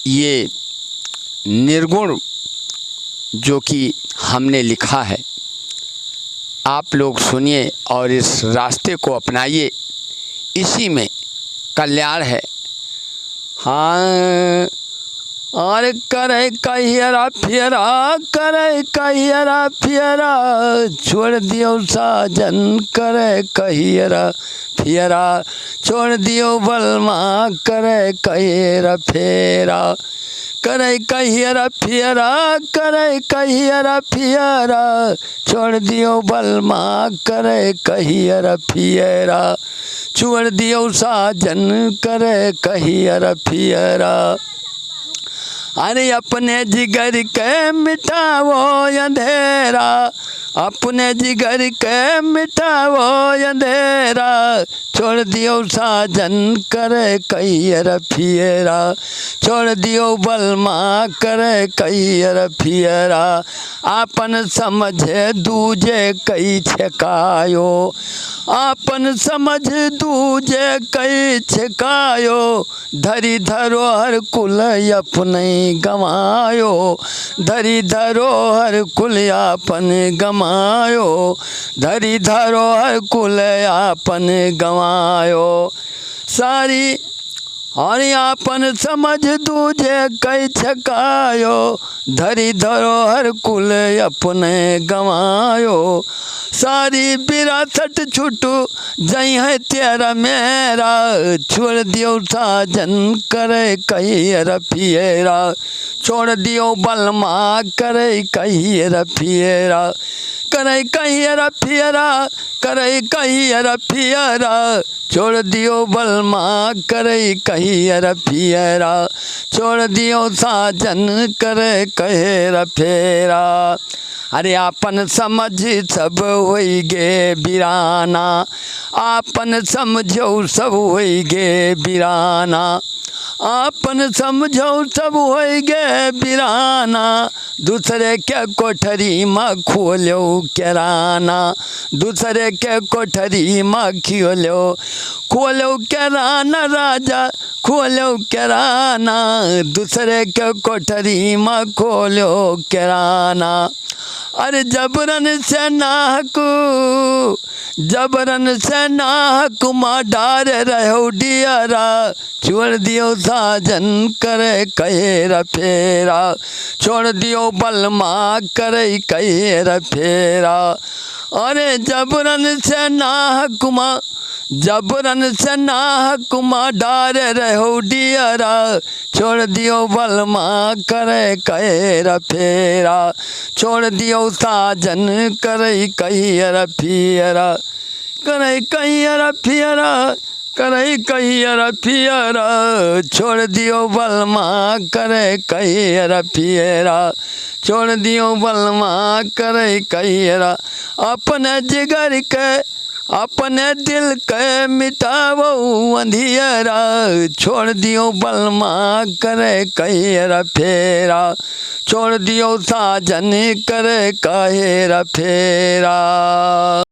ये निर्गुण जो कि हमने लिखा है, आप लोग सुनिए और इस रास्ते को अपनाइए, इसी में कल्याण है। हाँ, और करे कहियरा फियरा, करे कहियरा फियरा, छोड़ दियो साजन, करे कहियरा फियरा, छोड़ दियो बलमा, करे कहियरा फेरा, करे कहियरा फियरा, करे कहियरा फियरा, छोड़ दियो बलमा, करे कहियरा फियरा, छोड़ दियो साजन, करे कहियरा फियरा। अरे अपने जिगर के मिटावो अंधेरा, अपने जिगर के मिटावो अंधेरा, छोड़ दियो साजन, करे कहियरा फियरा, छोड़ दियो बलमा, करे कहियरा फियरा, आपन समझे दूजे कई छकायो, आपन समझ दूजे कई छकायो, धरी धरोहर कुल अपने गमायो, धरी धरोहर कुल आपन गमायो, धरी धरोहर कुल आपन गमायो। सारी और आपन समझ दूजे कई छकायो, धरी धरोहर कुल अपने गमायो, सारी विरासत छुटू जई है तेरा मेरा, छोड़ दियो साजन, करे कहियरा फियरा, छोड़ दियो बलमा, करे कहियरा फियरा, करे कहियरा फियरा, करे कहियरा फियरा, छोड़ दियो बलमा, करे कहियरा फियरा, छोड़ दियो साजन, करे कहियरा फेरा। अरे आपन समझ सब होई गे बिराना, आपन समझो सब होई गे बिराना, आपन समझो सब होई गे बिराना, दूसरे के कोठरी में खोलो किराना, दूसरे के कोठरी में खोलो किराना, राजा खोलो किराना, दूसरे के कोठरी में खोलो किराना। अरे जबरन से नाहकू, जबरन से नाहकू माँ डार रहो डियरा, छोड़ दियो साजन, करे कहियरा फेरा, छोड़ दियो बलमा, करे कहियरा फेरा। अरे जबरन से नाहकू माँ, जबरन से नाहकू माँ डार रहो डियरा, छोड़ दियो बलमा, करे कहियरा फेरा, छोड़ दियो साजन, करे कहियरा फियरा, करे कहियरा फियरा, करे कहियरा फियरा, छोड़ दियो बलमा, करे कहियरा फियरा, छोड़ दियो बलमा, करे कहियरा। अपने जिगर के अपने दिल के मिटावो अंधियरा, छोड़ दियो बलमा, करे कहियरा फेरा, छोड़ दियो साजन, करे कहियरा फेरा।